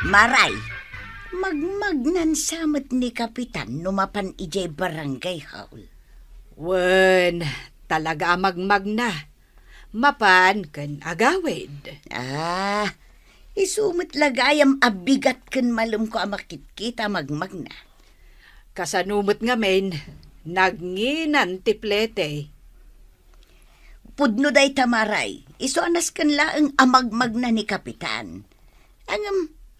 Maray, magmagnan samat ni Kapitan numapan ijay barangay haul. Wen, talaga magmag na. Mapan kan agawid. Isumit lagayam abigat kan malum ko amakit kita magmag na. Kasanumot nga men, nagnginan tiplete. Pudno day tamaray, iso anas kan laang amagmag na ni Kapitan.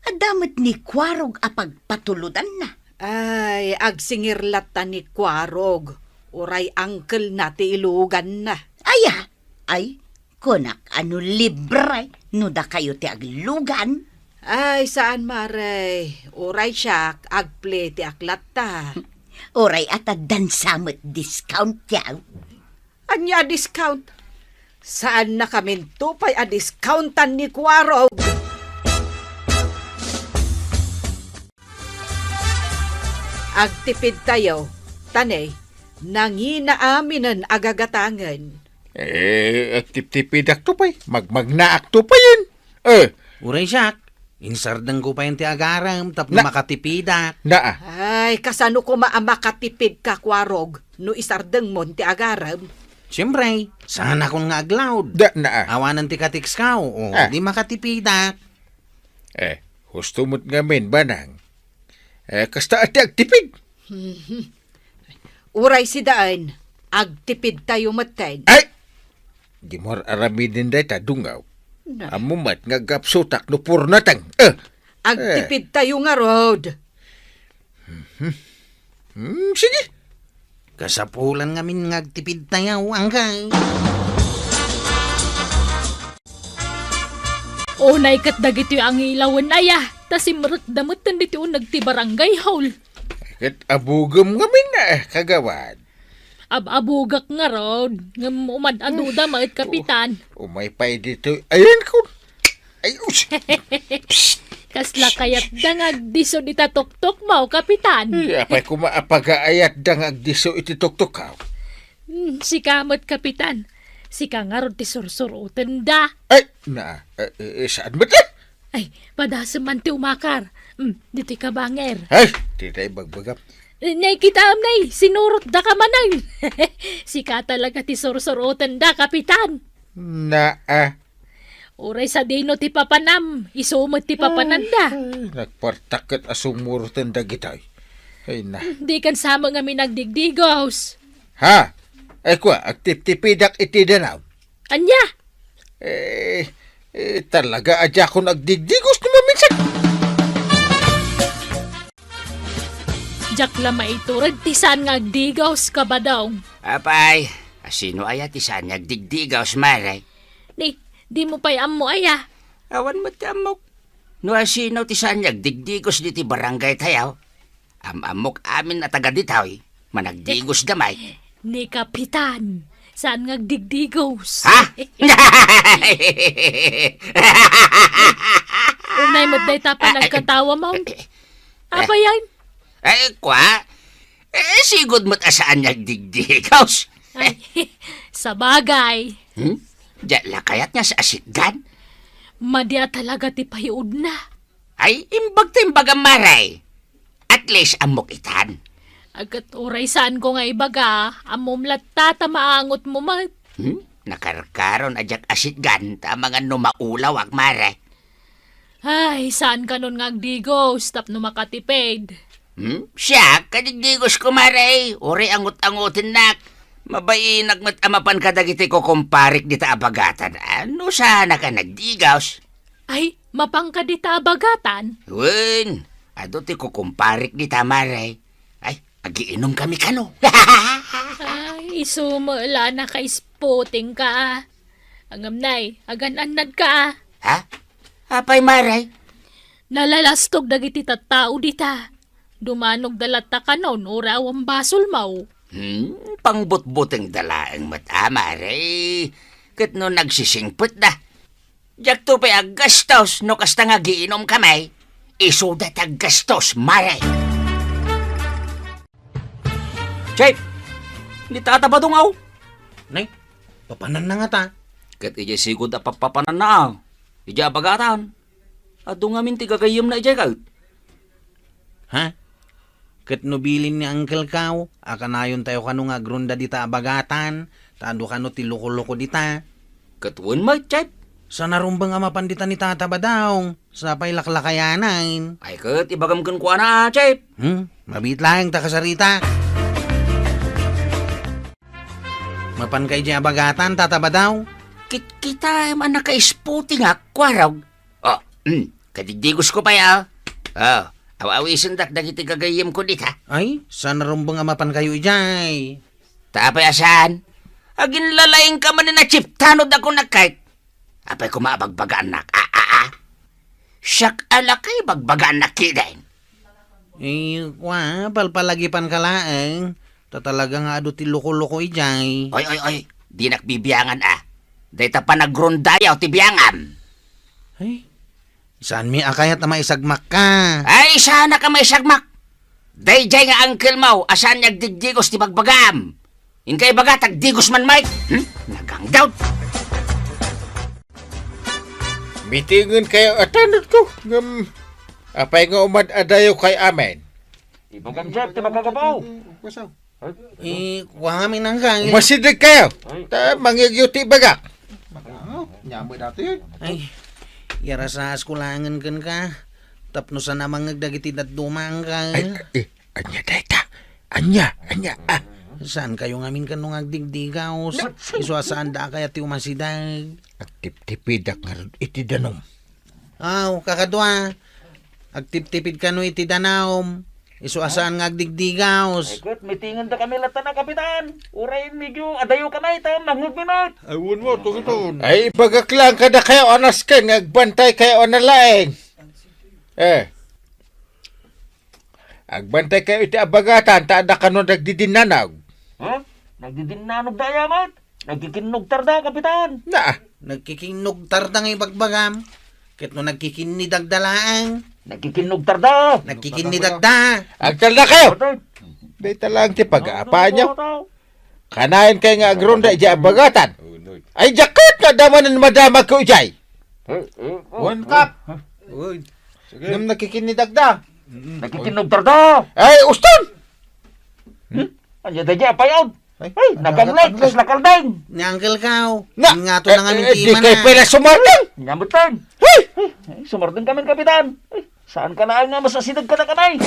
Adamat ni Kwarog apagpatuludan na. Ay, agsingirlat ta ni Kwarog. Uray angkel na ti ilugan na. Ay, kunak libre, nuda kayo ti aglugan. Ay, saan maray? Uray siya, agple ti aklat ta. Oray ata dansamot discount yaw. Anya discount? Saan na kami tupay a discountan ni Kwarog? Agtipid tayo, tanay, nanginaamin agagatangan. Tip-tipidak to pa'y. Magmagnaak to pa yun. Uray siyak, insardang ko pa yung ti agaram, tapno makatipidak. Ay, kasano ko maamakatipid ka, Kwarog, no isardang mo ti agaram? Siyempre, sana kung nga agloud. Awanan ti katiks ka, di makatipidak. Husto mo't nga men, banang. Kasta ati agtipid. Uray si daan, agtipid tayo matayin. Ay! Di mo aramid din day tadungaw. Amumat nga gapsutak no purnatang. Agtipid tayo nga, Rod. Sige. Kasapulan nga min ngagtipid tayo, angkay. Unay kat dagito ang ilawan aya. Tasimrot damot dito nagtibarangay haul. Kat abugam ngamin na kagawad. Abugak nga Rod. Ngam umad-aduda maet Kapitan. Umay pa'y dito. Ayan ko. Ayos. Kasla kayat dangag diso di tatok-tok mo, Kapitan. Apay kumaapagaayat dangag diso iti tuktok ka. Si kamot, Kapitan. Si kangarod ti sursurutan da. Ay, saan ba ta? Ay, padasaman ti umakar. Diti ka banger. Ay, di tayo bagbagap. Nay, kita nay, sinurot da ka manang. Si ka talaga ti sursurutan da, Kapitan. Uray sa dino ti papanam, isumot ti papananda. Nagpartakat asumurutan da gitay. Ay na. Di kan sama nga minagdigdigos. Ha? Ay kwa, agtip-tipidak iti danaw. Anya? Talaga adya ko nagdigdigos naman minsan. Jak lama iturad, tisan nga agdigos ka ba daw? Apay, sino aya tisan nagdigdigaw maray? Di mo pa'y amo aya. Awan mo't amok. No asino tisan nagdigdigos diti barangay tayaw. Amok amin na taga ditaw managdigos damay. Ni Kapitan, saan ngagdigdigos? Ha? Unay mo't day tapa nagkatawa mo. Apa yan? Kwa? Sigod mo't asaan nagdigdigos. Ay, sa bagay. Diyan kayat niya sa asidgan? Madya talaga ti payud na. Ay, imbag maray. At least amok itan. Agat oray saan ko nga ibaga, amom latata maangot mo mat. Nakarkaron ajak asidgan ta mga numaulaw ag maray. Ay, saan ka nun ngagdigos, tap no makatipid. Siya, kadigdigos ko maray. Uri angot-angotin nak. Mabay nagmatamapan ka dagiti ko kumparik dita abagatan. Ano sana ka nagdigaws? Ay, mapangka dita abagatan? Wen, ado ti ko kumparik dita maray. Ay, agiinom kami kano. Ay, isumala na ka-spotting ka. Angamnay, agan-anad ka. Ha? Apay maray? Nalalastog dagiti tattao dita. Dumanog dalata ka nun, urawang basol mau. Pangbutbuteng dalaang mata, maray. Kat no nagsisingput na. Jak to pa aggastos no kasta nga giinom kamay. Isuda taggastos, maray. Chip! Hindi tatabadungaw. Nay, papanan na nga ta. Kat ija sigod na papapanan na. Ija bagatan. Ado ngamin ti gagayam na ijay kaut. Ha? Ket no bilin ni Uncle Kaw, akanayon tayo kanu nga grunda dita abagatan, tado kanu ti loko-loko dita. Katuan mo, Chip. Sa narumbang nga mapandita ni Tata Badaw, sa pailaklakayanan. Ay kat, ibagam kan kuha na, Chip. Mabit lang ta kasarita. Mapan kay di abagatan, Tata Badaw. Kita man naka-spooting ha, kwaraw. Oh, kadigdigos ko pa ya. Oh, awawisan dak dagiti gagayim ko dit ha. Ay, sa narumbang nga mapan kayo ijay. Tapay asan? Agin lalaing ka man na Chip, tanod ako nakait. Apay ko maabagbagaan nak. Siyak alakay bagbagaan nak kidain. Palpalagipan ka laeng. Tatalaga nga ado ti loko-loko ijay. Oy, di nakbibiyangan Dahita pa nagrondayaw ti biyangam. Ay, saan mi akayat na maisagmak ka? Ay, sana ka may sagmak. Dayjay nga uncle mo, asan nagdigdigos ti bagbagam. Inkay baga, tagdigos man, Mike. Nagangdaw. Mitingan kayo atanod ko. Apay nga umad adayo kay amen. Ibagam, Chip, ti magkagabaw. Kuhamin ang kang. Masidig kayo. Mangyayuti baga. Ay, yara sa askulangan kan ka. Tapno sa namang nagdagiti at dumang ka. Anya dayta. Anya. Saan kayo ngamin ka nung agdigdigaw? Iswasaan da kaya ti umasidag. Agtip-tipidak nga rin iti danom. Aw, kakadwa. Agtip-tipid ka no iti danom. Iswasaan nga agdigdigaw. Ay kat, mitingan da kami lata na, Kapitan. Urayin medyo, adayo kamay, ta, mangagminat. Ay, bagaklang kada kayo anas ka. Agbantay kayo analaeng. Agbantay kayo iti abagatan. Taada ka nun nagdidinanaw. Ha? Nagdidinanog da yamat. Nagkikinugtar da, Kapitan. Nagkikinugtar da nga ibagbagam. Ket no nagkikinidagdalaang. Nagkikinugtar da. Nagkikinidagda. Agtal na kayo. Dahita lang ti pag-aapa nyo. Kanayan kayo nga agronda ija abagatan. Ay, jakat nga damanan madamag ko ijay. 1 cup. Nam nakikinidagda. Nagkikinugtar da. Ay, uston! Anya da dya, payaw. Ay, naganglag, kas nakaldeng. Ni Uncle Kaw. Na, Nga to na nga di mintima kayo na. pala sumartang. Nyambutan. Ay, sumardeng kami, Kapitan. Ay, saan ka na nga masasidag ka na kamay?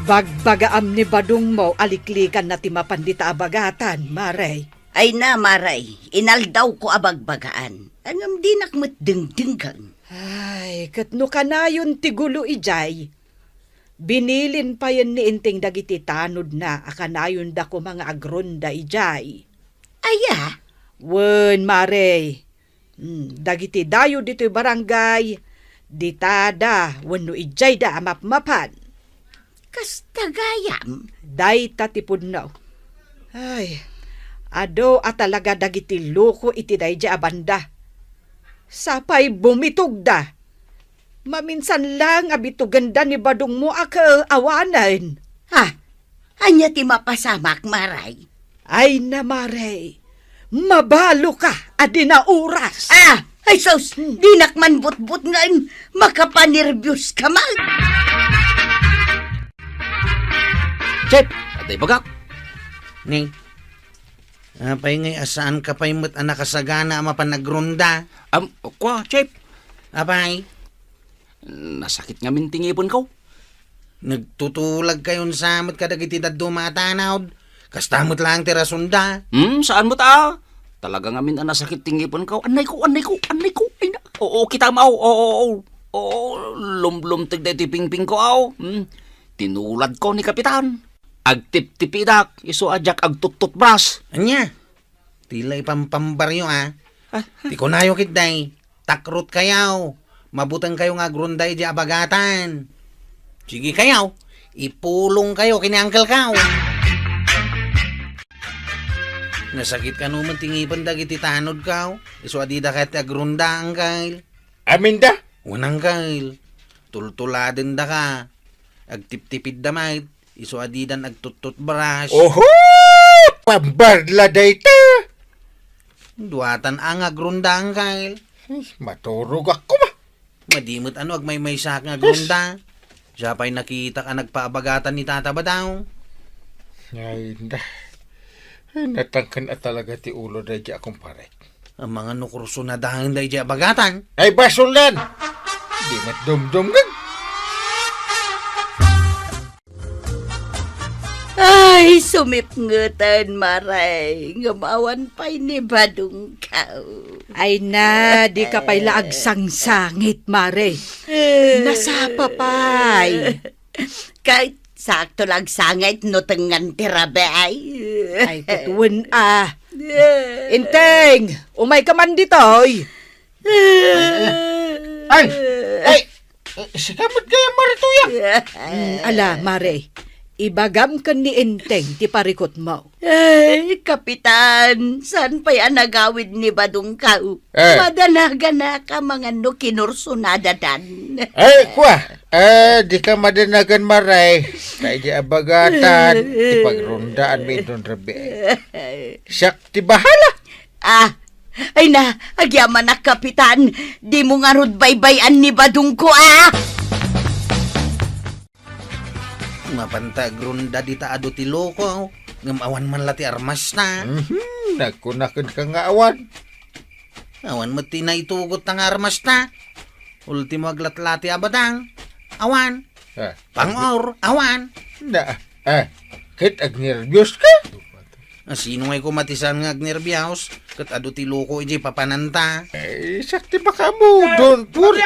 Bagbagaam ni Badung mo, aliklikan na ti mapandita abagatan, Maray. Ay na, Maray, inaldaw ko abagbagaan. Angam di nakmat dingdinggang. Ay, katno ka na yun ti gulo ijay. Binilin pa yun ni inting dagiti tanod na akanayon da ko mga agronda ijay. Aya, Wen, Maray. Dagiti dayo dito'y barangay. Ditada, wano ijay da amap-mapan. kasta gayam. Day tatipod na. Ay, ado at talaga dagiti loko iti day di abanda. Sapay bumitog da. Maminsan lang abituganda ni Badung mo awanan. Ha, anya ti mapasamak, Maray. Ay na, Maray. Mabalo ka, adi na oras. Ay sos, di nakman but-but nga makapanirbyos ka man. Chip, aday bagak. Ni, apay ngay asaan ka pa'y mo't anak kasagana ama pa nagrunda. Kwa, Chip. Apay, Nasakit nga mintingipon ko. nagtutulag kayon sa mo't kadagiti daddo matanawd. Kastamot lang tirasunda. Saan mo ta? Talaga nga min nasakit tingipon ko. Anay ko. Ay na. Oo, kita mo. Oo, lum tigday ti pingping ko aw. Tinulad ko ni Kapitan. Agtip-tipidak, iso ajak agtutut bras. Anya, tilay pampambaryo Ti ko nayo kitday, takrot kayaw. Mabutang kayo nga grunday di abagatan. Sige kayaw, ipulong kayo kini Uncle Kaw. Nasakit ka naman tingipan dagiti tanod kaw. Iso adida kahit agrunda, Uncle. Aminda? Unang Uncle, tultuladin da ka. Agtip-tipid damay. Iso adidan agtutut brush. Oho! Pambarla dayta! Duatan ang agrunda, Uncle. Maturog ako ba? Madimot ano ag may sak nga grunda. Siya pa'y nakita ka nagpaabagatan ni Tata Badao. Ay, hindi. Ay, natangkan at talaga ti ulo na di akong pare. Ang mga nukurso na dahil na iya bagatan. Ay, basulan! Di matdumdum nga. Ay, sumipngutan, maray. Ngamawan pa'y ni Badong Kao. Ay na, di ka pa'y laag sangsangit, Mare. Nasapa pa'y. Kahit sakto lang sangit no tengan tirabay. Ay, katuwan Inteng, umay ka man ditoy. Ay! Ay! Sikamot kaya marituya! Ala, Mare, ibagam ka ni Inteng ti parikot mo. Ay, kapitan, saan pa yan nagawid ni Badong Kao? Eh. Madanaga na ka mga no kinursunada dan. Ay, kuwa! Di ka madanagan maray. Kaya di abagatan. Di pagrundaan mi doon rabi. Siyak ti bahala. Ay na, agyaman na kapitan. Di mo nga rod baybayan ni Badong ko, Mapanta grunda di taado ti loko. Ngamawan man lati armas na. Nagkunakad ka nga awan. Awan mo tinaitugot ng armas na. Ultimo aglatlati abadang. Awan. Pangor. Awan. Na, kit ag nervyos ka? Sino ngay kumatisan nga agnerbyos? Kat ado ti loko iji papananta. Ay, sakti ba ka mo? Don't worry.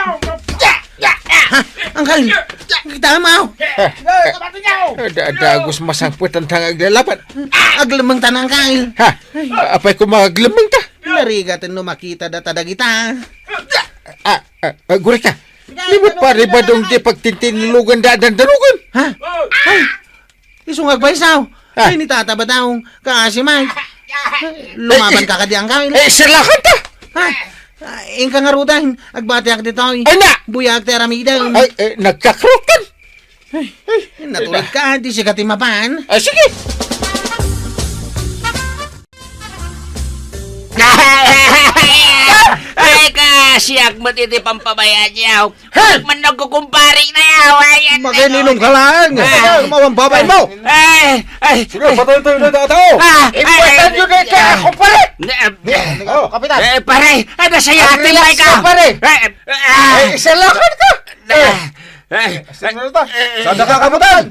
Angkal! Kita mo! Dagos masangput ang tangag lalapan. Aglamang tanang kail. Ha? Apay ko maglamang ta? Narigatin no makita data dagita. Guri ka. Libot pa rin ba dong di pagtintinulugan dadan darugan? Ha? Ay! Isungag ba isaw? Ha? Ay, ni Tata ba daw? Kasimay. Lumaban ka ka di angkal. Silakan ta! Ha? Ingka nga rudan. Agbati ak dito. Ay na! Buyag te ramidang. Ay, nagkakrutan! Natulad ka, di siya katimapan. Sige! Ay, kasiyag mo titi pampabayaan yaw. Man nagkukumpari na yaw. Ayan. Magininong ka lang! Mawang babay mo! Ay. Sige, patayin tayo na tao! Ipuwatan nyo na ka ako pare! Kapitan! Pare, ano sa'yo ating Relax may ka? ka, pare. Ay, Silakan ka! Saan ka, kapitan?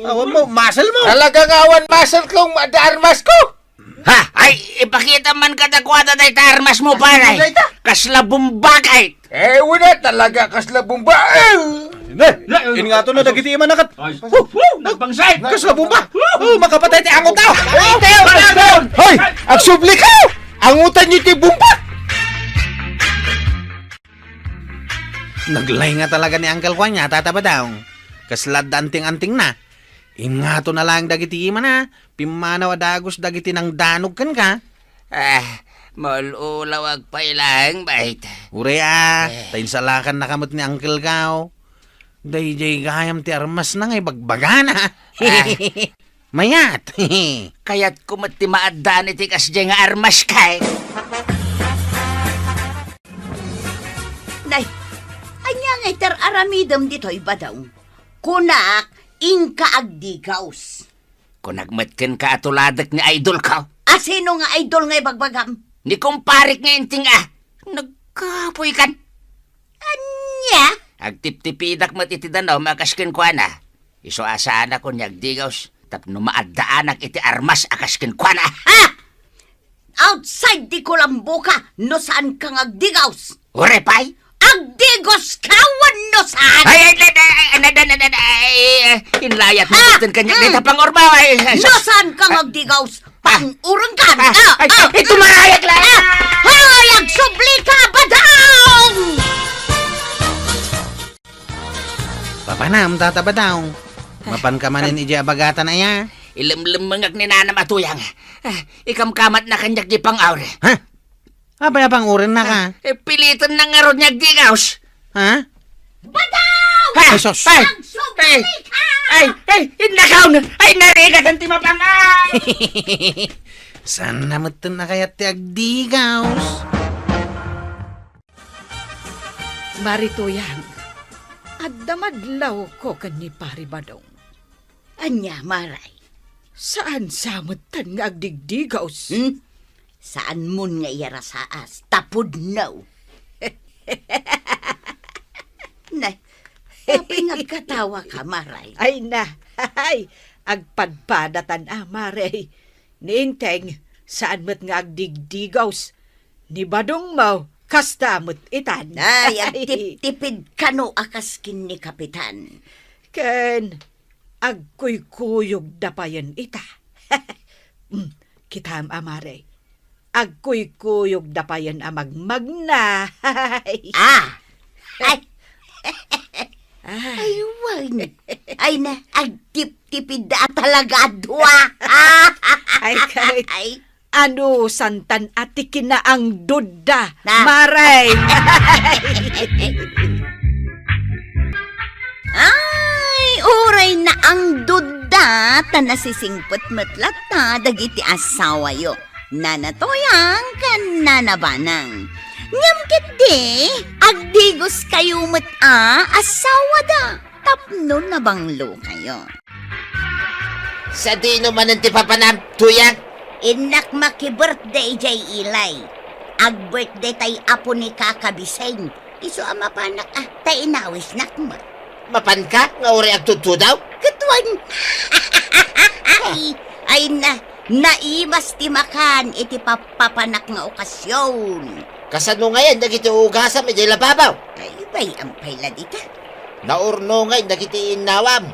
Awan mo, muscle mo. Talagang awan muscle kong madarmas ko! Ha? Ay, ipakita man katakwada tayo tarmas mo, pare. Kasla bumbakay. Wala talaga kaslabong ba? In nga to na dagitiman na kat. Nagpangsay. Kaslabong ba? Makapatay ti angot daw. Hoy! Ang subli ka! Angutan nyo ti bumba! Naglay nga talaga ni Uncle Juan niya, Tata Badao. Kaslad anting-anting na. Nga to na lang dagiti man na. Pimanaw adagos dagiti nang danog kan ka. Malulawag pa ilang bait. Ure tayin salakan na kamot ni Uncle Gao. Dayjay gayam ti armas na ngay bagbagana. Mayat. Kaya't kumati maadaan iti kasjay nga armas kay. Nay, anya nga itar aramidam dito'y Badaw. Kunak, ingka agdigaws. Kung nagmatkin ka atuladak ni idol ka, Sino nga idol nga bagbagam? ni kumparik nga inting nagkapoy kan. Anya? Agtip-tipidak matitidanaw makaskin ko na. Iso asaan ako niyagdigaws. Tapno maadaanak iti armas akaskin ko na. Ha? Outside di Kulambo ka, no saan kang agdigaws? Ure pay? Agdigos kawan no saan? Inlayat mo gusto kanya dito pang ormaw. No saan kang agdigaws? Pang-urang ka? Ito marayag lang! Hoy, agsubli ka, Badaw! Papanam, Tata Badao. Mapan ka manin iji abagatan na ya. Ilimlimangag ni Nana Matuyang. Ikamkamat na kanyak di pang aure. Ha? Abay pang urin na ka. Pilitan na nga ron niyag di gaus. Ha? Badaw! Ay, sos. Agsubli ka! Nakaw na! Ay, narigat ang timapangay! Sana mo na kaya ti agdigaws. Maritoyang, addamadlaw ko kanni pari Badong. Anya, Maray? Saan samutan nga agdigdigaws? Saan mun nga iyarasaas? Tapod no. Nay, kaping agkatawa ka, Maray. Ay na, ay, agpadpadatan Maray. Niinteng, saan mo't nga agdigdigaws? Ni Badong mo, kastamot itan. Ay, agtip-tipid kano akaskin ni Kapitan. Ken, agkuy-kuyog dapayan ita. Kitam Maray. Agkuy-kuyog dapayan amagmagna. Ah! Ay! Ay, wag. Ay na, agtip-tipid da talaga dua. Ay, kahit Ay, ano santan ati kinaang duda, Na. Maray. ay, uray na ang duda, tanasisingpot matlat na dagiti asawa yo. Nanatoyang kan nanabanang. Ngam kiti, agdigos kayo asawa da. Tapno na banglo kayo. Sa di naman ang tipapanam, tuyang. Inak maki-birthday jay ilay. Ag-birthday tay apo ni kakabiseng. Iso ama panak tay inawis nak mo. Mapan ka, nga uri agtutudaw. Katuan. ay na, naimas ti makan iti papapanak nga okasyon. Kasano ngayon, nagiti ugasan, medyo lababaw. Ay, bay, ang payla dita. Naurno ngayon, nagiti inawam.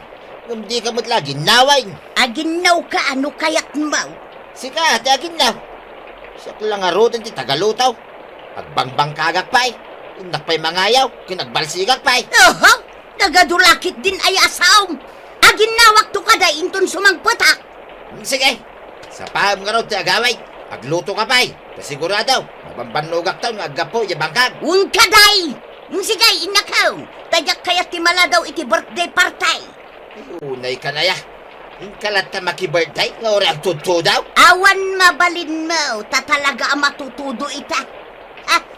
Kung di ka mo't lagi, nawain. Aginaw ka, ano kayak mo? Sika, ati agin na. Siya lang arutan ti tagalutaw. Agbangbang kagak pa'y. Inak pa'y mangayaw, kinagbalsigak pa'y. Oho, nagadulakit din ay asaw. Aginawak to kada inton sumangpatak. Sige, sa paham nga raw ti agaway. Agluto ka pa'y. Pasiguradaw, mabambanlugak taw nga agapo, yabangkag. Un kaday! Sige, inakaw. Tadyak kaya timala daw iti birthday party. Unay ka na ya. Yung kalat na maki-birthday, nga uri agtutudaw. Awan mabalin mo, tatalaga ang matutudo ita.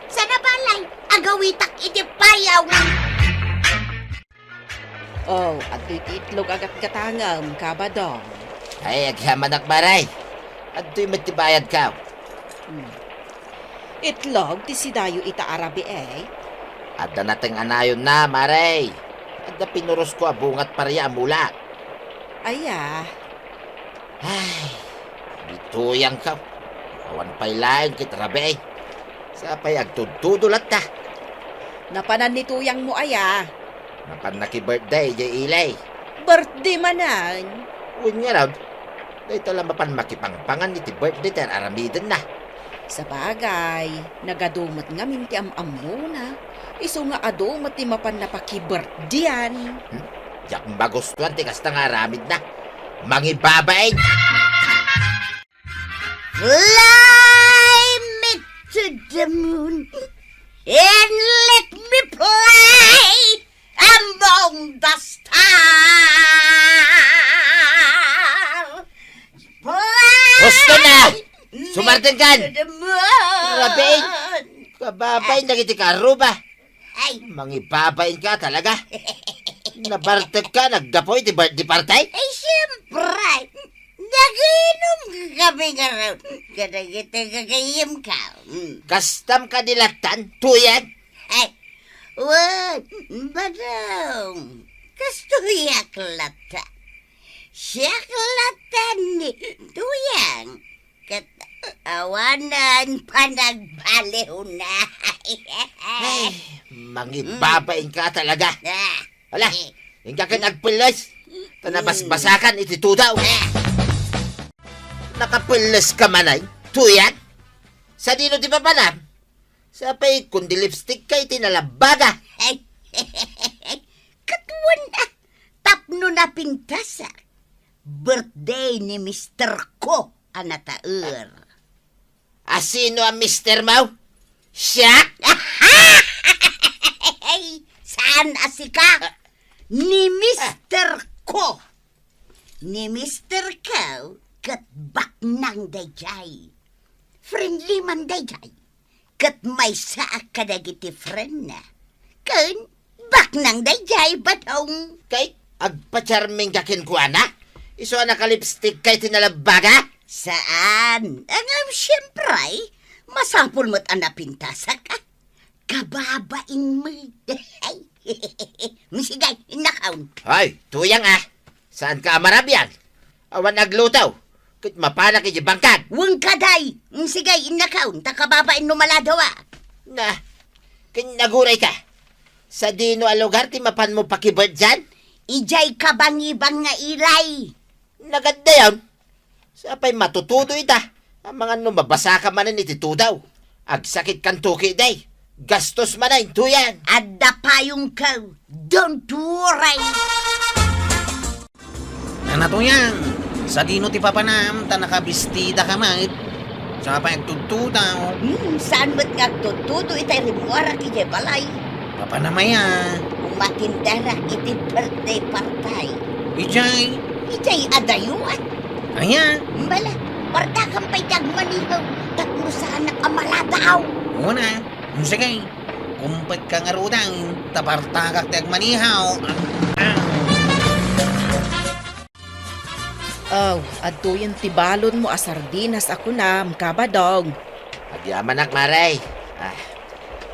Sana balay, agawitak iti payaw. Oh, at itlog agat katangam, Kabadong. Ay, aghamanak maray. At to'y matibayad ka. Itlog, ti sidayo ita arabi At na nating anayon na, maray. At na pinuros ko abungat pariya mula. Aya, Ay, bituyang ka. Awan pa'y lain kit rabi. Sa pa'y agtutudulat ta. napanan ni tuyang mo aya. Napan naki-birthday, jay ilay. Birthday manan. Uwin nga raw. Dahil lang mapan makipangpangan iti birthday tayo aramidan na. Sa bagay, nagadumot nga minti am-amu na. Iso nga adumat ti mapan napaki-birthdayan. Yak magustuhan ti kasta nga aramid na. Mangibabain! Fly me to the moon and let me play among the stars. Fly Gusto na! Sumartin kan! to the moon. Rabing! Kababain na kiti karo ba? Ay, Mangibabain ka talaga. Nabartag ka, nagdapoy di partay? ay siyempre. Naginom ka kami nga raw. Kadagita kagayim ka. Kastam ka dilatan, tuyan. Ay, wag, badong. Kastuyak lata. Siyak lata ni tuyang. Katawanan pa nagbaliw na. Ay, mangibabain ka talaga. Wala, yung ka nagpilas. Tanabas-basakan iti tudaw. Nakapilas ka manay, tuyan. Sa dino di papanam? Sa pay kundi lipstick ka iti nalabaga. Ay, katuwan na. Tapno na pintasa. Birthday ni Mr. Ko, anataer. Asino ang Mr. Mau? Siya? Ay, saan asika? Ni Mr. Ko. Ni Mr. Ko, katbak ng dayjay. Friendly man dayjay. Kat may saak kadagiti friend na. Kun, bak nang dayjay batong. Kay, agpa-charming gakin ko, ana. Iso na ka lipstick kay tinalabaga? Saan? Siyempre, masapul mo't anapintasa ka. Kababain mo. Misigay, inakaon. Hoy, tuyang Saan ka amarabyan? Awan naglutaw. Kit mapana kay bangkag. Wang kaday, misigay, inakaon. Takababain mo maladawa. Na, kinaguray ka. Sa dino a lugar, ti mapan mo pakibad dyan? Ijay kabangibang nga iray. Naganda yan. Sapay matutudo ita. Ang mga mabasa ka manan ititudaw. Agsakit kan tuki day. Gastos manay, tuyan. Adda payong ka. Don't worry. Ano to yan? Sa dino ti papanam, ta nakabistida ka mait. Sa pa nagtutudaw. Saan mo't nga tutudo itay rimuara kaya balay. Papanamaya. Matindara iti birthday partay. Ijay. Ijay adayuan. Aya. Bala, parda kang paytag manihaw. Tatmo sana kamaladaw. Una. Sige. Kumpet ka nga rudang. Tapartagak ti agmanihaw. Adto yung tibalon mo asardinas ako na, mkabadong. Agyaman maray.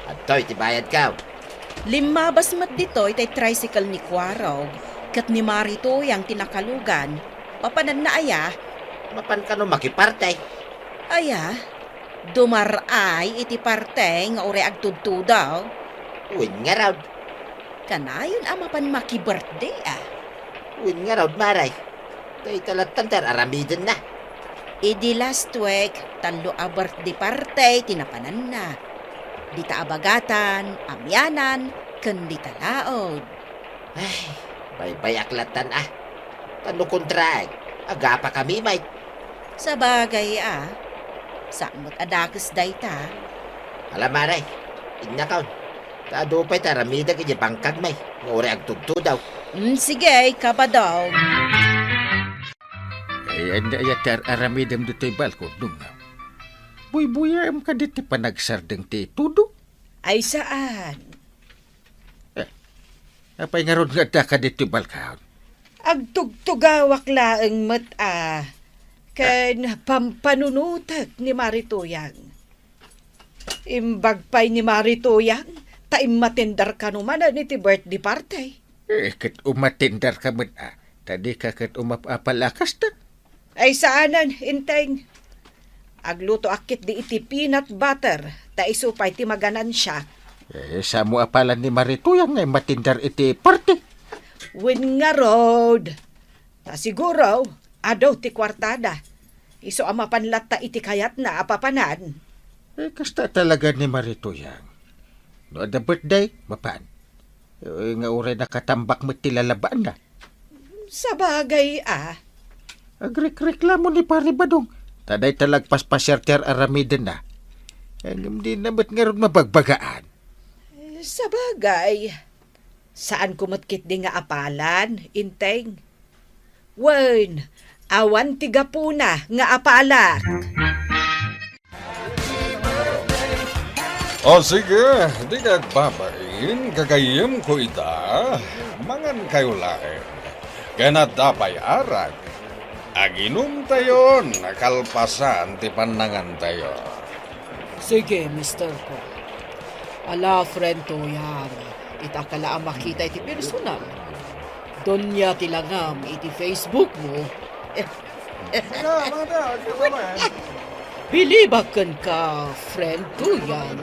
Atoy, tibayad ka. 5 basmat dito itay tricycle ni Kwarog. Kat ni Marito yang tinakalugan. Papanan na aya. Mapan ka no makipartay. Aya. Dumaray iti parte nga ure agtudto daw. Uwin nga raw. Kanayon amapan maki-birthday Uwin nga raw, maray. Tay talatantar, aramidin na. Idi last week, talo a birthday party, tinapanan na. Dita abagatan, amyanan, kundi talaod. Ay, bay aklatan Tano kontrag. Aga pa kami, mate. Sa bagay saan mo't adakis dayta? Alam, maray. Ignakaw. Tado pa'y taramida kaya bangkag, may. Ngore agtugto daw. Sige, kabadong. Ay, ayatar aramidam dito'y balko, dong. Buy-buyam ka dito panagsardeng ti tudo. Ay saan? Apay nga ron nga ka dito balkaon. Agtugtugawak laeng Ken pampanunutag ni Marituyang. Imbag pa'y ni Marituyang, taim matindar ka naman iti birthday party. Kat umatindar ka man tadi ka kat umapapalakas ta. Ay saanan, inteng. Agluto akit di iti peanut butter, ta isupay ti maganan siya. Sa mo apalan ni Marituyang ngay matindar iti party. Win nga road. Ta siguro, adaw ti kwartada. Iso amapanlat ta iti kayat na apapanan. Kasta talaga ni Marituyang. No, the birthday, mapan. Nga uray nakatambak mo tilalabaan na. Sa bagay Agreklamo ni pare badong. Taday talagpas pasyarter aramiden na. Ang di namat nga ron mabagbagaan. Sa bagay. Saan kumatkit di nga apalan, inteng? Wen, awan tiga puna nga apalak. O sige, di kagbabain, kagayim ko ita, mangan kayo lain. Kaya na dapay arag. Aginom tayo, nakalpasan ti panangan tayo. Sige, mister ko. Ala, friend to yan. Itakala ang makita iti personal. Doon niya tilangam iti Facebook mo. Bilibakan ka, friend to yan.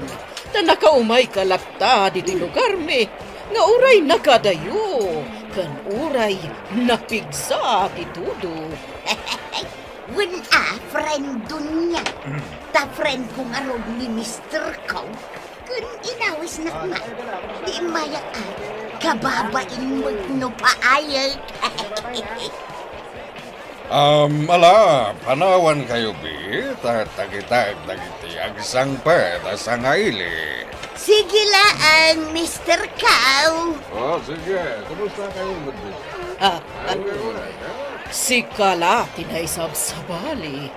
Ta nakaumay kalakta diti lugar me. Nga uray nakadayo. Kan uray napigsa ti tudo. Win friend dun niya. Ta friend ko nga ron ni Mr. Cow. Kun inawis na nga. Di mayak kababain mo no paayag. Ala, panawan kayo bi, tatagitag dagiti agsang pa, tasangaili. Sige laan, Mr. Cow. O, sige, kumusta kayo magbi? Si Kala tinaysab sa bali.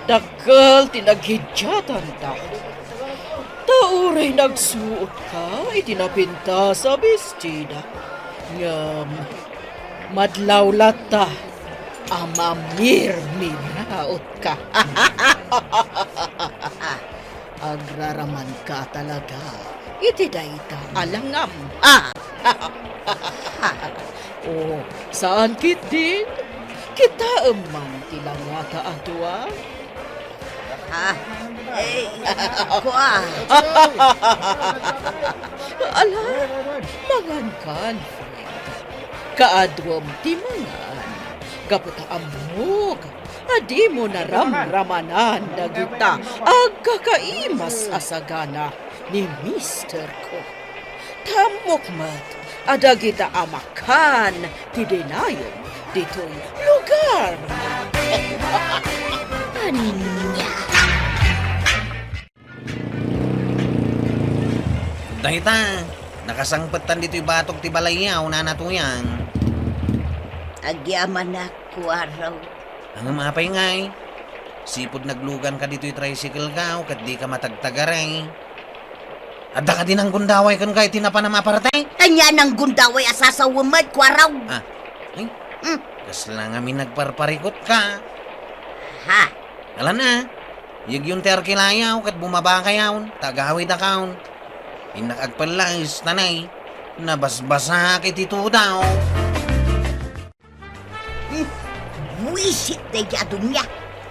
Dagal tinaghidjatan ta. Tauray nagsuot ka, itinapinta sa bestida. Ngam, madlaw lata, amamir-miraot ka. Agraraman ka talaga. Itiday-ta alangam. Oh, saan kit din? Kita eman tilangata atua. Ala, mangankan, friend. Kaadrom timangan. Kaputa amog. Adi mo naramramanan na kita ang kakaimas asagana ni Mr. Ko. Tamok mat, ada kita amakan ti denayon dito'y lugar. Anya. Dahita, nakasangpetan dito'y batok ti balayaw na natuyang. Agyaman ako araw. Ang mapay ngay. Sipod naglugan ka dito'y tricycle ka, kat di ka matagtagaray. Adda ka din ang gundaway kan kahit tinapa na maparatay. Anya nang gundaway asasawamad ko araw. Ay, kas lang amin nagparparikot ka. Ha? Alam na, yag yung terkilayaw kat bumaba kayaw, tagawid akaw. Inakagpalayos tanay, nabasbasa kitito daw. Wisit na yadong niya.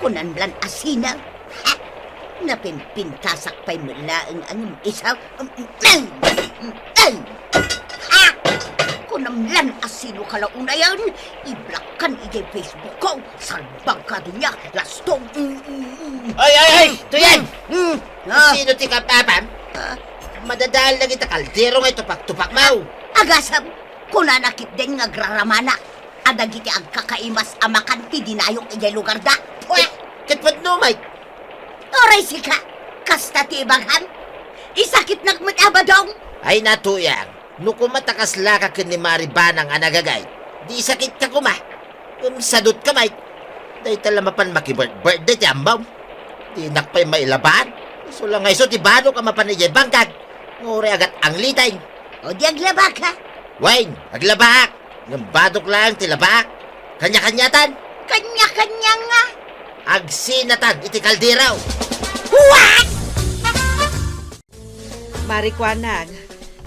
Kunan lang asinaw. Ha? Napimpintasak pa'y malaang ang isaw. Ha? Kunam lang asino kalauna yan. I-block kan ijay Facebook ko. Salbang ka doon niya. Lastong. Ay! Tuyan! Ah. Sino ti kapapam? Madadahal na kita kaldero nga tupak-tupak mau. Agasam. Kunanakit din nga graramana. Adagiti ang kakaimas amakan ti dinayong ijay lugar da. Uy! Katpad no, Mike? Oray sika. Kasta ti ibaghan. Isakit nagmatabadong. Ay natuyang, nuko matakas laka ken ni Maribanang anagagay. Di sakit ka kuma. Sadot ka, Mike. Day talamapan makibirthday ti ambaw. Di nakpay mailaban. So lang ngay so ti bano ka mapanijay bangkag. Nguri agat ang litay. O di aglabak ha. Wayne, aglabak. Ng badok lang ti labak. Kanya-kanyatan. Kanya-kanya nga. Agsinatan iti kaldiraw. Marikwanag,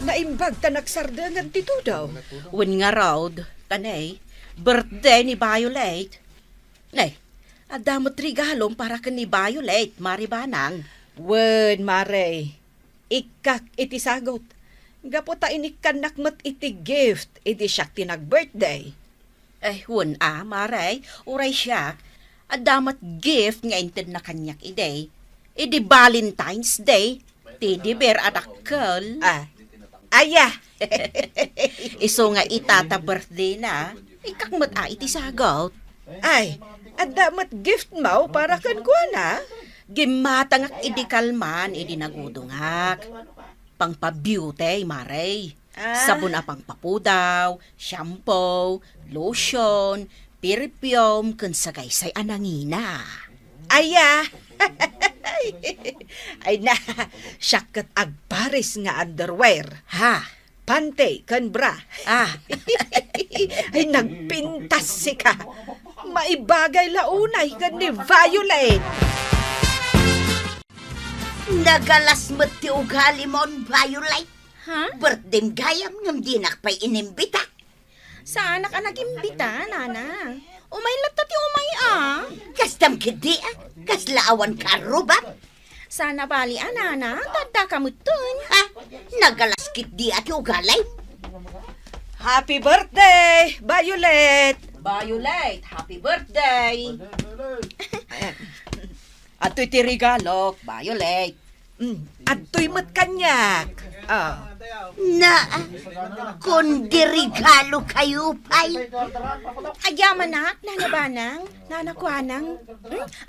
naimbag ta nagsardangan dito daw. Wen nga raw, tanay, birthday ni Violet. Nay, adamot regalong para ka ni Violet, Maribanang. Wen, Mare, ikak iti sagot. Gaputa inikan nakmat iti gift, iti siyak tinag-birthday. Wen Maray, uray siya, adamat gift nga inted na kanyak iday. Idi Valentine's Day, tidi bear adakkel. Aya, Iso nga itata birthday na, ikakmat iti sagot. ay, adamat gift mo para kan kuana. Gimatangak idi kalman, idi nagudungak. Pangpa-beauty, Maray. Sabon na pangpapudaw, shampoo, lotion, perfume, kun sagaysay anangina. Aya, ay na, syakat agparis nga underwear. Ha? Pante, kan bra. Ay nagpintas si ka. Maibagay launay kan ni Violet. Nagalas mo ti ugali mo, Violet. Ha? Birthday gayam ngam di nakpay inimbita. Saan ka nag-imbita, nana? Umay lapta ti umay Kastam kidi kaslaawan ka rubab. Sana bali nana, tadda kamutun. Ha? Nagalas kit di ati ugalay. Happy birthday, Violet! Violet, happy birthday! At iti regalo, Violet. At to'y mat kanyak. Na, kundi regalo kayo pay. Ayaman nak, nanabanang, nanakwanang.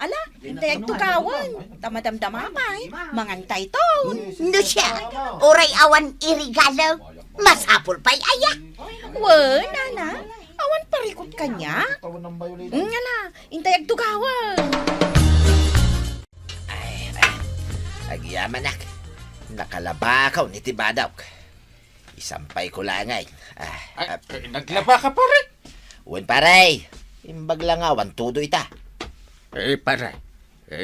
Ala, hintay tukawan. Tamadamdama pa'y, mangantay ton. No siya, oray awan irigalo. Masapol pay aya. Wen, nana, awan parikot kanya. Ala, hintay tukawan. Agyamanak, nakalabakaw ni Tibadaw. Isampay ko lang ay. Naglaba ka pare. Wen pare, imbag lang awan tudo ita. Pare,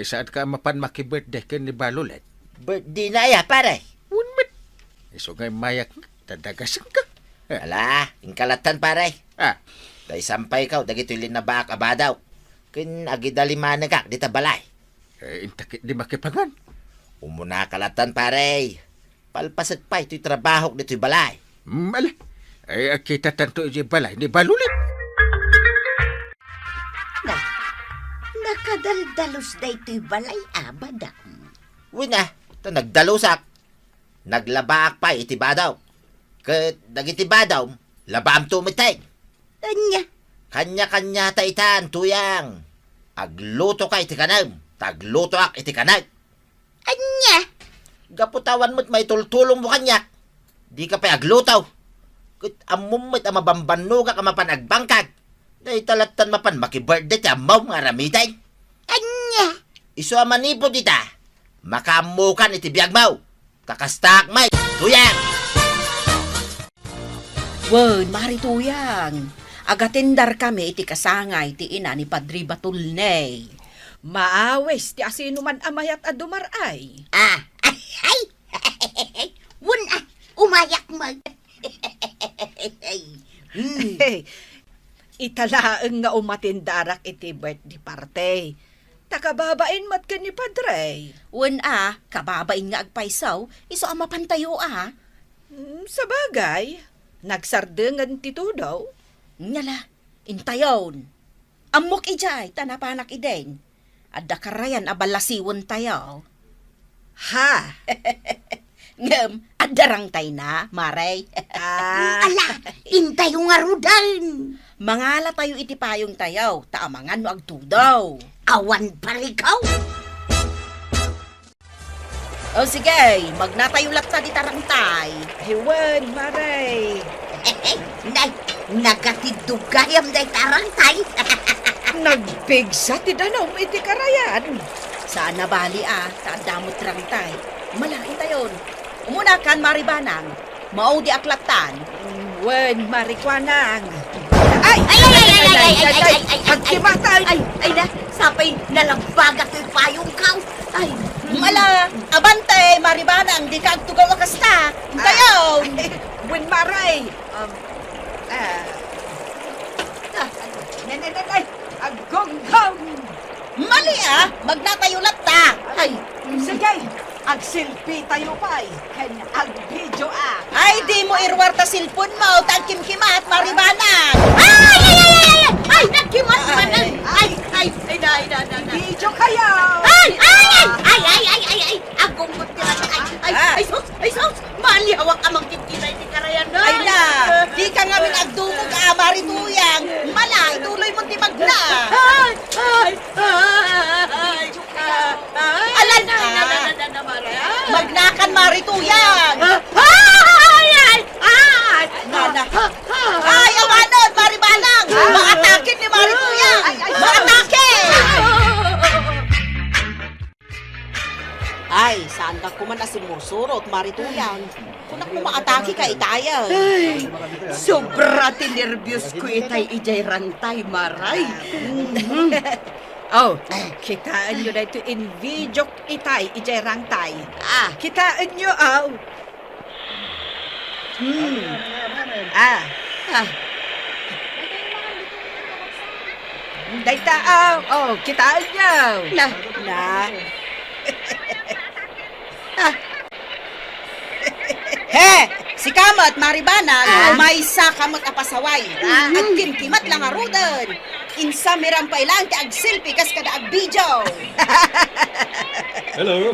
saan ka mapan maki-birthday ka ni Balulet? Birthday na ya pare. Unmet. So ngay mayak, tadagasan ka. Ala, ingkalatan pare. Ah, Dahil sampay ka, dagito ilin na baak abadaw. Kin agidaliman ka, di ta balay. intakit di makipangan. Umuna kalatan pare. Palpasat pa ito'y trabaho dito'y balay. Mala, kita tanto di balay ni Balulet. Nakadaldalos na ito'y balay abada. Wina, ito nagdalusak. Naglabaak pa iti badaw. Kat dagiti badaw, labaam tumitay. Anya, Kanya-kanya taitan, tuyang. Agluto ka iti kanam. Tagluto ak iti kanag. anya. Gaputawan mo't may tultulong mo kanyak. Di ka pa aglutaw. Kat amumit ang mabambanuga ka mapanagbangkag. Dahil talatan mapan makibirthday ti amaw nga ramitay. Anya. Iso amanipo dita. Makamukan iti biyag maw. Kakastak may. Tuyang! Wen, marituyang. Agatindar kami iti kasangay ti ina ni Padre Batulney. Maawes ti asino man amayat a dumaray. Ay. Wun umayak mag. Italaang nga umatindarak iti birthday party. Takababain mat ka ni Padre. Wen kababain nga agpaisaw, iso ang mapantayo Sa bagay, nagsardengan ti daw. Nyala, intayon. Amok ijay, tanapanak ideng. Adda karayan abalasiwon tayo. Ha? Ngem, adarang tay na, Maray. Ala, intay yung arudan. Mangala tayo iti payong tayo, taamangan no agtudaw. Awan palikaw. O sige, magnatayo latta di tarangtay. Hiwan, Maray. Nay, nagatidugayam day tarangtay. Nagpigsa ti danom iti karayan. Saan na bali taadamot rangtay. Malain tayon. Umuna kan maribanang, mao di aklatan. Wen, marikwanang. Ay! Pagkimatay! Ay na, sapay nalabagat yung payong kaw. Ay, Mala, abante, maribanang, di ka agtugaw akasta. Tayon! Wen, Maray. Nanay, agonggong. Mali magnatayo latta. ay, Sige, agsilpi tayo pa'y. Kanya agvideo Ay, di mo irwarta silpon mo, tagkimkimat, maribanang. ay, nagkimas man. Ay, na. Video kayo! Ay, agungot nila. Ay, sos, mali hawak amang titinay ni Karayan na. Ay na, di ka nga min agdumog marituyang. Mala, ituloy mo ti magna. Alan magnakan marituyang. Nana. Ay, awanod, maribanang. Maatakin ni marituyang. Maatakin. Ay, saan ka kuman na sumusurot, marituyang? Kunak mo maatake ka itayan. Sobra tinervyos ko itay ijay rantay, Maray. Oh, kitaan nyo na ito in video itay, ijerang tay. Kitaan nyo, Dayta, kitaan nyo. Na. He, si Kamat, Maribana, may sa Kamat apasaway. At kimkimat lang arudan. Insa mirang pailang ti agsilpi kas kada agvideo. Hello.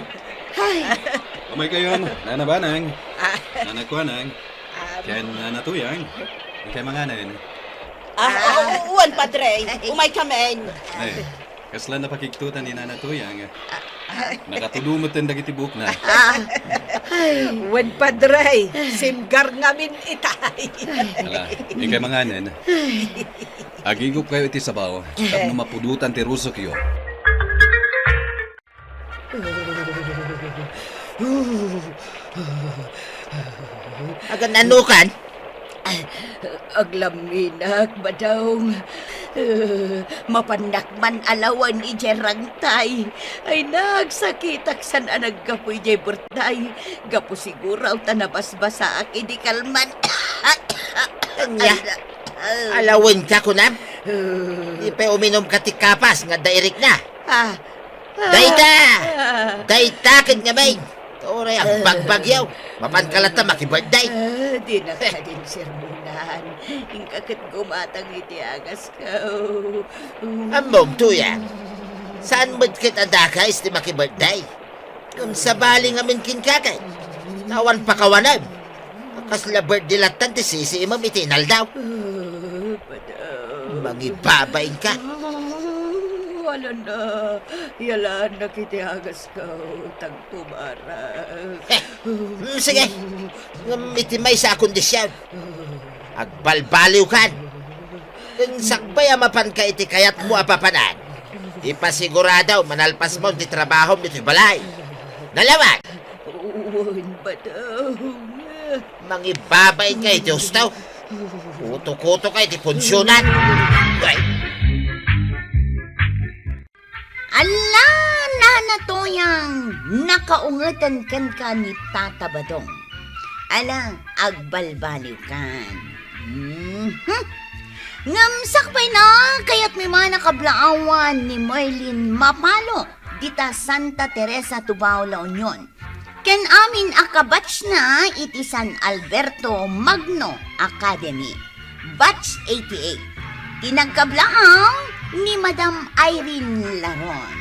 Kamay kayo, Nana Banang, Nana Kuanang, Ken Nana Tuyang, kay manganan. Uwan, Padre. Umay kamen. Ay, kasla na pakiktutan ni Nana Tuyang. Nakatulumot ang dagitibuk na. Wen padre, simgar ngamin itay. Ala, kay manganan. Agigup kayo iti sabaw, at mapudutan ti rusok yo. Agan anukan? Aglaminak, badong. Mapanakman alawan ni Jerangtay. Ay nagsakitak san naggapoy jay burtay. Gapo siguraw tanabas-basa ak idi kalman. Anya? Alawin ka ko nam? Di pa uminom ka ti kapas nga dairik na. Dayta! Dayta kin nga may. Oray ang bagbagyaw. Mapankalata makibirthday. Di na ka din sermonan. Ingkakit gumatang iti agas ka. Amom tuya. Saan mo't kita dakais ti makibirthday? Sa bali nga min kinkakay. Nawan pa kawanan. Kasla birthday latan ti sisi imam itinal daw. Mangibabain ka. Wala na. Yalaan na kiti agas ka. Tagtumara. Sige. Iti may sa kondisyon. Agbalbaliw kan. Kung sakbay amapan ka iti kayat mo apapanan. Ipasiguradaw manalpas mo ti trabaho dito balay. Nalaman. Uwan ba daw? Mangibabain ka iti ustaw. Kuto-kuto ka iti punsyonan. Ay. Ala, nana toyang nakaungatan kan ka ni Tata Badong. Ala, agbalbaliw kan. Ngamsakbay na, kaya't may mga nakablaawan ni Marlene Mapalo, dita Santa Teresa, Tubao, La Union. Ken amin akabatch na iti San Alberto Magno Academy. Batch 88. Tinagkablaaw ni Madam Irene Laron.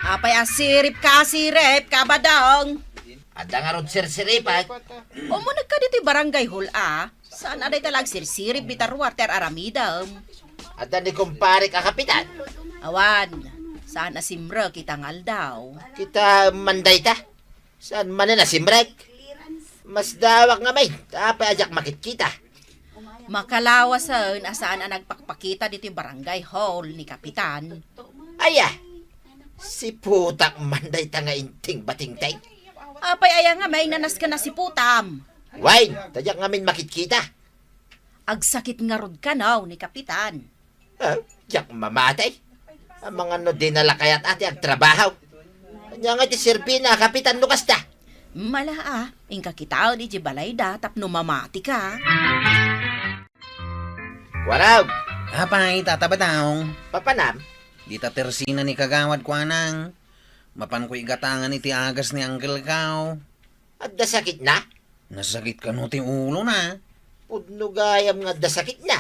Apay asirip ka, badong. Ada nga ron sirsiripat. O mo nagka dito barangay hall Saan aday talag sirsirip bitar water aramidam. Ada ni kumpare ka kapitan. Awan, saan asimra kita ngaldaw. Kita manday ta. Saan man na simrek? Mas dawak nga may. Tapay ajak makikita. Makalawasan asaan ang nagpakpakita dito yung barangay hall ni Kapitan. Aya. Si putak manday ta nga inting batingtay. Apay aya nga may nanas ka na si Putam. Wine, tadyak ngamin makikita. Agsakit nga rod ka now ni Kapitan. Jak mamatay. Ang mga no dinala kayat ati agtrabaho. Kanya nga ti Sirbina, Kapitan Lucas ta. Mala ingka kita di jibalay da tapno mamati ka. Waraw, Apay, tatabataong. papanam. Di ta tersina ni kagawad ko anang. Mapan ko igatangan iti agas ni Uncle Kao. At dasakit na. Nasakit ka no ti ulo na. Pudno gayam nga dasakit na.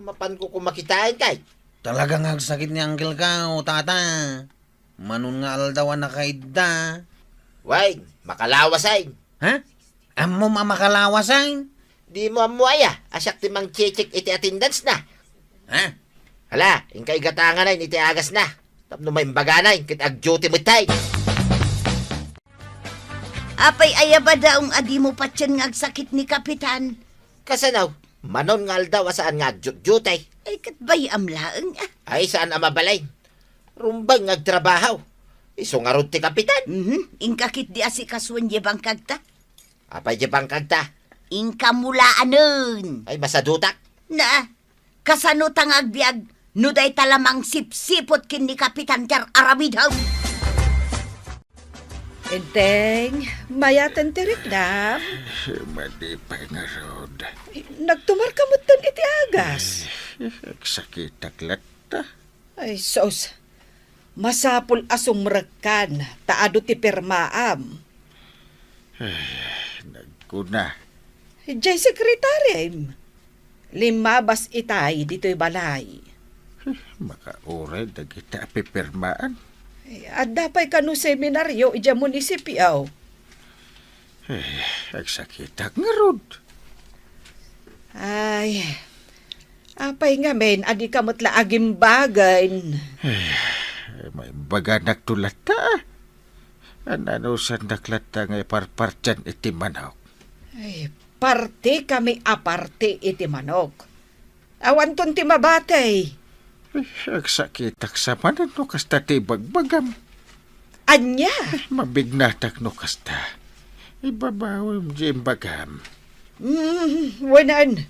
Mapan ko kumakitaan kay. Talagang agsakit ni Uncle Kao, tata. Manon nga aldawan na kaida. Wine, makalawasay. Ha? Amo mamakalawasan? Di mo amuaya. Asyak ti mang chechik iti attendance na. Ha? Hala, ingkay gatangan na iti agas na. Tapno may imbaganay, kit ag-duty mo tay. Apay ayaba daong adi mo patyan nga agsakit ni Kapitan. Kasanaw, manon nga aldaw asaan nga ag-duty. Ay katbay amlaang Ay saan amabalay. Rumbang agtrabaho. Iso nga ron ti Kapitan. Ingkakit di asikaswan di bangkagta. Apay di bang kagta. Inkamulaanon. Ay masadutak. Na, kasanutang agbiag, nuday talamang sipsipot kin ni Kapitan Jar Aramidhaw. Enteng, mayatan tirik na. Madipay nga rod. Nagtumar ka mo tan iti agas. Sakit aglat ta. Ay, sos. Masapul asumrekan, taado ti permaam. Nagkuna. Jay sekretarem. Limabas itay dito'y balay. Makauray na kita pipirmaan. At dapay kanu seminaryo ija munisipyaw. Agsakit ag nga rod. Ay, apay nga men, adi kamot laagim bagay. May baga nagtulat ta. Ano sa naklat ta nga parpartyan iti manok. Ay, parte kami aparte iti manok. Awan ton ti mabatay. Agsakit ak sa manan no kasta ti bagbagam. Anya? Mabignatak no kasta. Ibabawim jimbagam. Wanan,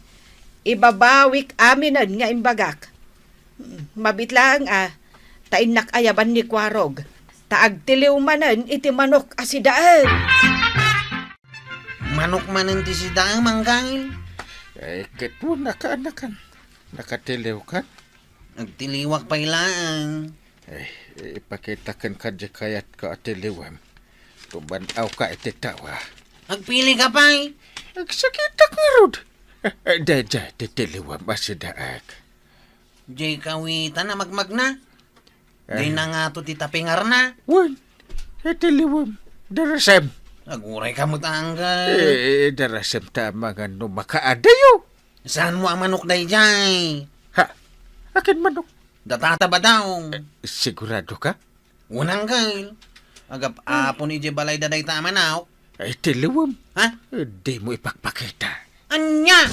ibabawik aminan nga imbagak. Mabitlang tainak ayaban ni Kwarog. Taag tiliw manan iti manok asidaan. Manok manan ti sidaang manggail. Ketpo nakaanakan. Nakatiliw kan? Nagtiliwak pa ilaan. Ipakitakan ka di kayat ka atiliwam. Tubanaw ka ititawa. Nagpili ka pa Nagsakit ako rod. Dada, titiliwam asidaak. Jay kawitan na magmag na. Di na nga to titapingar na. Wan, itiliwam. Darasam. Naguray ka mo tanggal. Darasam tama nga no makaadayo. Saan mo ang manok day jay? Ha? Akin manok. Datata ba daw? Sigurado ka? Unang gail. Agap apon ije balay daday tama na. Ay, tiliwam. Ha? Di mo ipagpakita. Anya!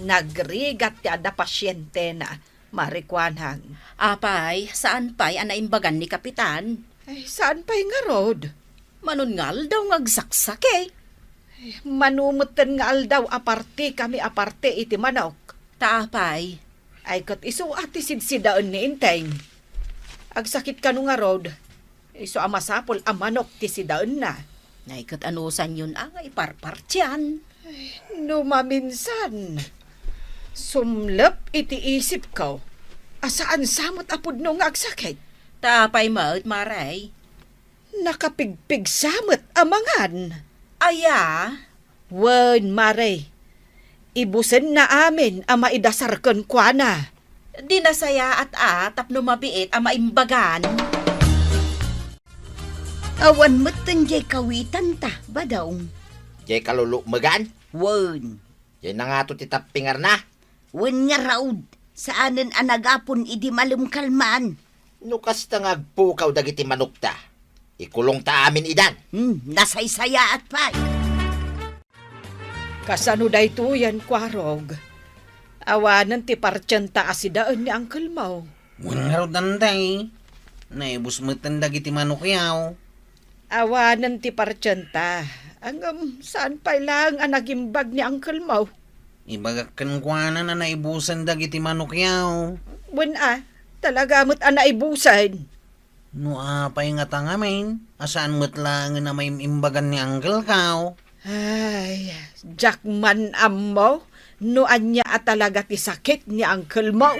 Nagrigat ti ada pasyente na, marikwanhang. Apay, saan pa'y anaimbagan ni Kapitan? Ay, saan pa'y nga rod? Manungal daw ngagsaksak Manumutan nga aldaw aparte kami aparte iti manok. Taapay. Ay kat iso ati sidsidaan ni Inteng. Agsakit ka nga rod. Iso amasapol ang manok ti sidaan na. Naikat anusan yun ang iparpartiyan. No maminsan. Sumlep iti isip ko. Asaan samot apod no nga agsakit. Taapay maut maray. Nakapigpig samot amangan. Aya, Wen, mare. Ibusen na amin ang maidasarkan kwa na. di nasaya at tapno mabiit ang maimbagan. Awan mo't jay kawitan ta, badaong. Jay kalulukmagan. Wen, Jay na nga to titapingar na. wen nga raud, saanen anagapon idi malumkalman. Nukas ta ngagpukaw dagiti manok ta. Ikulong ta amin idan. Nasaysaya at pa'y. Kasano dayto yan, Kwarog? Awanan ti partyanta asidaan ni Uncle Mau. Wala raw danday. Naibus mo dagiti manok yaw. Awanan ti partyanta. Saan pa lang ang nagimbag ni Uncle Mau? Ibagakan kwa na naibusan dagiti manok yaw. Wen talaga mo't anaibusan. No apay nga tangamin. Asaan mo't lang na may imbagan ni Uncle Kaw. Ay, Jackman ammo, no anya at talaga ti sakit ni Uncle Mau.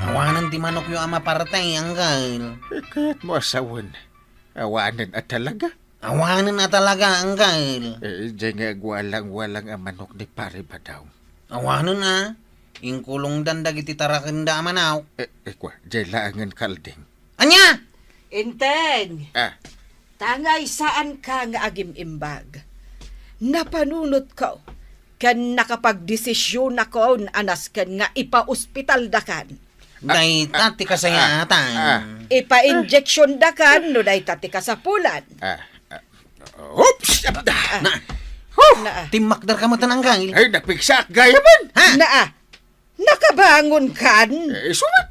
Awanan ti manok yung ama partay, Uncle. Kaya't mo asawan. Awanan at talaga. Awanan na talaga, Uncle. Diyan nga walang ang manok ni pare ba daw? Awanan na. Ingkulong dandag iti tarakin da manaw. Kwa, diyan laangan kalding. Anya! Inteng, tangay saan ka nga agim-imbag? Napanunot ko, kan nakapagdesisyon ako anas kan nga ipa-ospital dakan. Day tati kasayatan. Ipa-injection dakan no day tati kasapulan. Oops! Timakdar ka matan, Uncle. Ay, napigsak gaya man! Nakabangon kan? Sumat!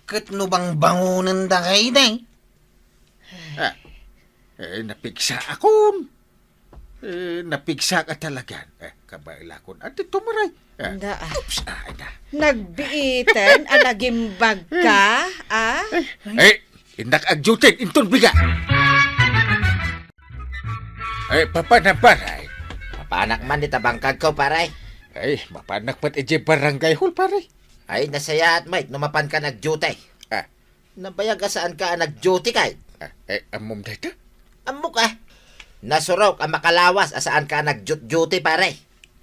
Kat no bang bangunan da kay day? Napigsa akon. Napigsa ka talaga. Kabaila kon. Ate tumaray. Oops! Nagbiitan anagimbag ka, Indak agjutin, inton biga. Papanaparay. Mapanak man di tabangkag ko, paray. Mapanak pat ije barangay hall, paray. Ay, nasaya at mate, numapan ka nag-duty. Nabayag ka saan ka nag-duty kay? Amom data? Amo ka. Nasurok ang makalawas asaan ka nag-duty, pare.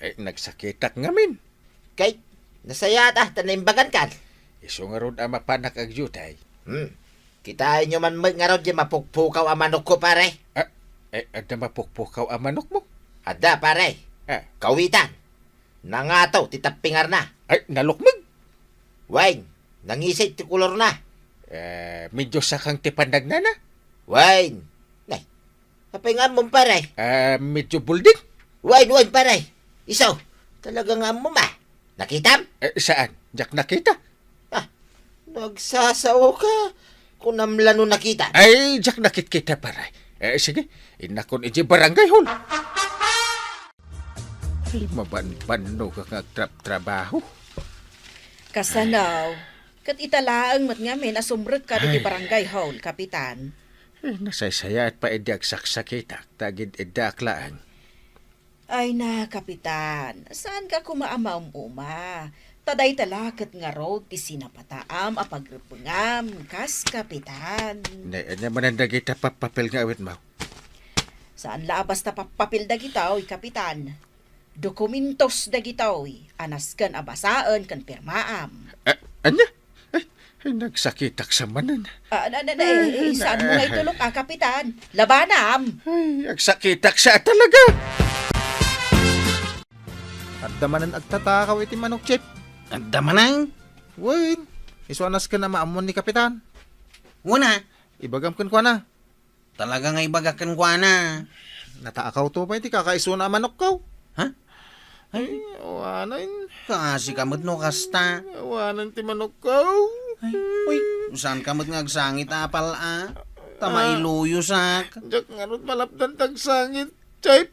Nagsakitak ngamin. Kay, nasaya at tanimbagan kan. Iso nga ron ang mapanak agjutay. Kitain nyo man nga ron di mapukpukaw ang manok ko, pare. Ada mapukpukaw ang manok mo? Ada, pare. Kawitan. Nangataw, titapingar na. Ay, nalukmig. Wayne, nangisay ti kulor na. Medyo sakang tipandag na na. Wayne. Nay, kapingan mo, pare. Medyo bulding. Wayne, pare. Isaw, talaga nga mo ma. Nakitam? Saan? Jack nakita? Nagsasaw ka. Kunamla no nakita. Ay, jak nakit kita paray. Sige, inakon iji barangay hall. Ay, maban-bano ka nga trabaho. Kasanaw, kat italaang mat ngamin asumrek ka di barangay hall, kapitan. Ay, nasaysaya at paedag saksakitak, tagid edaklaan. Ay na, kapitan, saan ka kumaamaw uma? Taday talakat nga road ti sinapataam a pagrepengam, kas kapitan. Anya manandag ita papapel nga awit mo. Saan labas ta papapil dagitaw, kapitan? Dokumentos dagitaw, anaskan abasaan kan pirmaam. Anya? Ay, nagsakitak sa manan. Saan mo nga itulok kapitan? Labanam! Ay, nagsakitak sa talaga. At damanan agtatakaw iti manok, Chip. At damanang, Wait, isuanas ka na maamon ni Kapitan. una, Ibagam kan kwa na. talaga nga ibagakan ko na. Nataakaw to pa iti kakaiso na manok kaw. Ha? Ay, awanan. Kasi kamot no kasta. Awanan ti manok kaw. Uy, saan kamot nga agsangit apal Tama iluyo sak. Jak nganot malapdan tagsangit, Chip.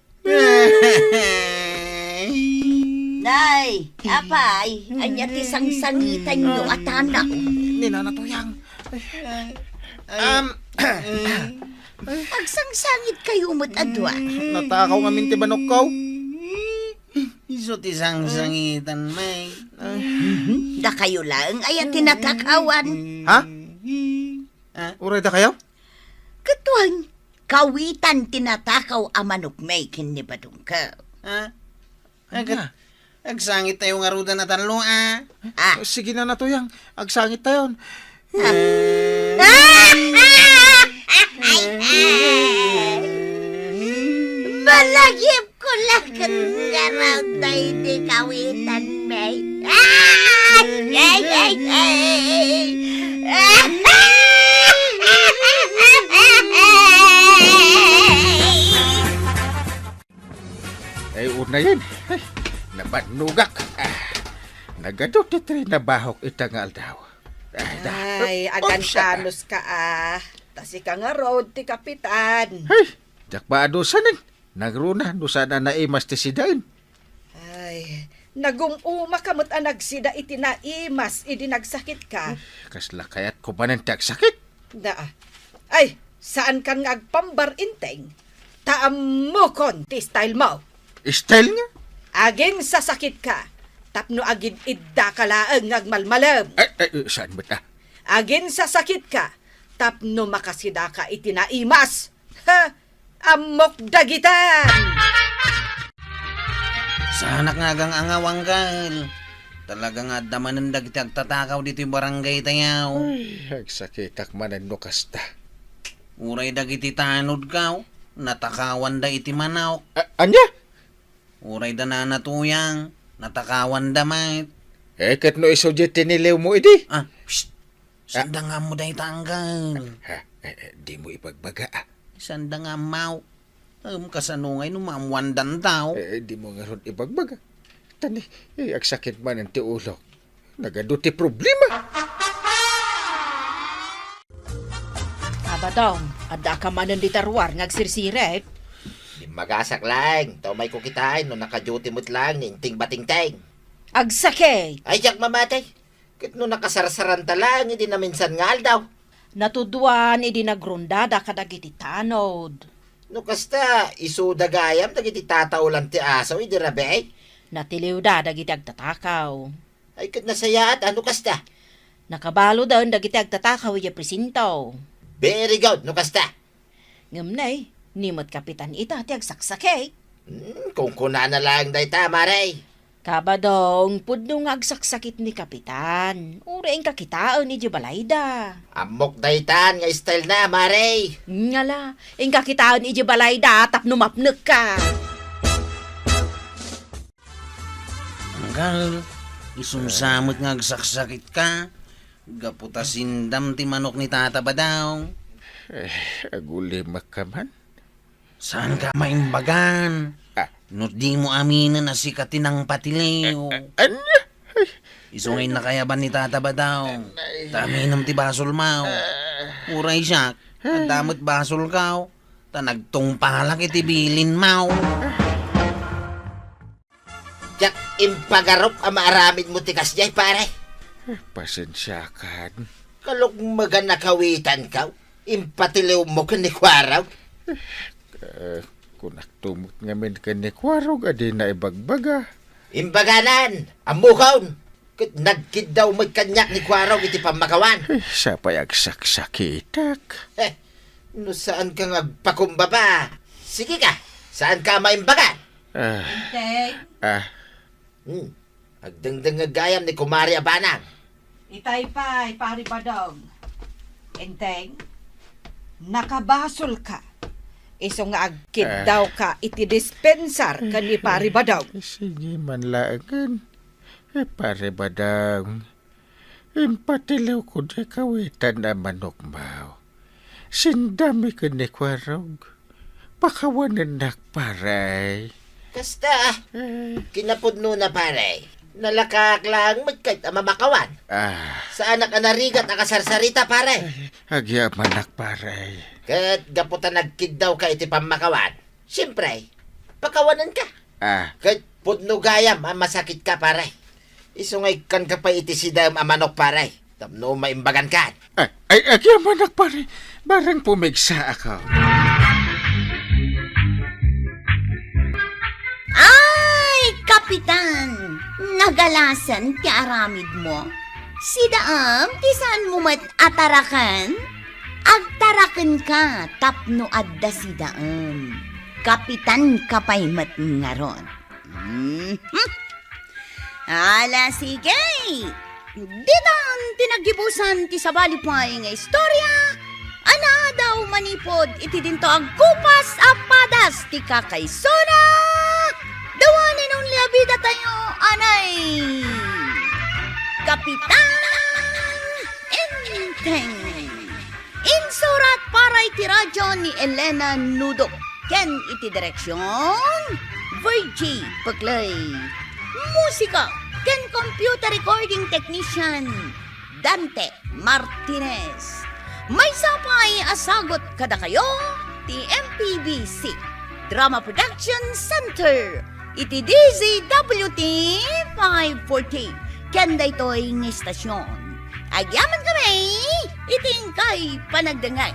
Nay, apay, anya ti sangsangitan nyo at anak. Ninanatuyang. Agsangsangit kayo mo't adwa. Natakaw nga minti manok kaw. Iso ti sang-sangitan, may. Da kayo lang, ay tinatakawan. Ha? Uray da kayo? Katuan, kawitan tinatakaw a manok may kinibadong ka. Agsangit tayo nga ruda na tanlo, Sige na natuyang. Agsangit tayon. Malagip ko lang kan nga raw tayo di kawitan may. Ay, una yan. Ay, nabanugak. Nagadot iti na bahok itangal daw. Ay, agantanos ka Tasi ka nga road ti kapitan. Ay, jakba adusanin. Nagruna, dusana na imas ti sidain. Ay, nagumuma kamot nagsida iti naimas, idi nagsakit ka. Kasla kayat ko pa ng tagsakit. Ay, saan ka nga agpambar inteng? Taam mo kon ti style mo. Style nga? Aging sasakit ka. Tapno agin idda ka laang agmalmalam. Ay, saan ba ta? Agin sasakit ka. Tapno makasida ka iti naimas. Ha! Amok dagitan! Sanak nga gang angawanggal. Talaga nga damanan dagiti agtatakaw dito yung barangay tayaw. Ay, agsakitak manan no kasta. Uray dagiti tanod kaw. Natakawan da iti manaw. Anya? Uray da na natuyang. Natakawan da mait. Kat no isodya tiniliw mo idi. Psst! Sanda nga mo da itanggal. Di mo ipagbaga. Sanda nga mau. Kasanungay no maamuandan daw. Di mo nga ron ibagbaga. Tani, agsakit man ang ti ulo. Nagaduti problema. Abadong, adda ka manan di tarwar ngagsirsirek. Di magasak lang. Tao may kukitain no naka-duty mo't lang ninting bating-ting. Agsakay, Ay, jak mamatay. Kit no nakasarsaran talang, hindi na minsan ngal daw. natuduan idi nagrundada kadagiti tanod. No kasta, isuda gayam, dagiti tataulan ti asaw, hindi rabe ay. Natiliw da dagiti agtatakaw. Ay, kit nasayaat, ano kasta? Nakabalo daw dagiti agtatakaw iya presinto. Very good, no kasta? Ngamnay, nimot kapitan ita ti agsaksakay. Kung kuna na lang day tama, ray. Kabadong, pudno nga agsaksakit ni kapitan. Uraing kakitaan ni Jubalayda. Amok daytan nga style na, maray. Ngala, ing kakitaan ni Jubalayda tapno mapnek ka. Anggal, isumsamot nga agsaksakit ka. Gaputasindam ti manok ni tata ba daw? Agulimak ka man. Saan ka maimbagan? No di mo aminin na si katinang patiliw. Anya? Isungay na kaya ba ni tata ba daw? Taminam ti basol mau. Uray siya, damot basol ka. Ta nagtungpalak itibilin mau. Jak impagarop ang maaramid mo tikas jay, pare. Pasensya ka. Kalok maganakawitan ka, impatiliw mo kanikwaraw. Kung nagtumot ngamin kanikwarog, adi na ibagbaga. Imbaganan, amukaon. Kat nagkid daw magkanyak ni kwaraw iti pamakawan. Sa payagsaksakitak. No saan ka nagpakumbaba? Sige ka, saan ka maimbagan? Agdangdang nga gayam ni Kumari Abanang. Itay-pay, pari badong. Enteng, nakabasol ka. Iso nga agkid daw ka iti dispensar ka ni pari badong. Sige man laangan. Pare badang. Impatilaw ko di kawitan na manok mau. Sindami ka ni kwarog. Pakawanan nakparay. Kasta, kinapudno na pare. Nalakak lang magkait ang mamakawan. Saan ka narigat ang kasarsarita pare? Agyaman nakparay. Kat gaputan nagkid daw ka iti pamakawan. Siyempre, pakawanan ka. Kat pudno gayam ang masakit ka pare. Isungay kan ka pa iti sidam ang manok pare. Tamno maimbagan ka. Ay, agyaman nakparay. Barang pumigsa ako. Ay, Kapitan! Nagalasan ti aramid mo? Si Daam, ti saan mo atarakan? Agtarakan ka, tapno adda si Daam. Kapitan kapay ngaron. Ala, sige! Ditan, tinagibusan ti sabalipay nga istorya. Ana daw manipod iti dinto ang kupas apadas ti kakaysona. Dawanin ang liabida tayo, anay. Kapitan Enteng. Insurat para iti radyo ni Elena Nudok. Ken iti direksyon Virgie Paglay. Musika ken computer recording technician Dante Martinez. May sapay asagot kada kayo ti MPBC Drama Production Center iti DZWT 540 kanda ito'y ng istasyon. Agyaman kami iting kay panagdangay.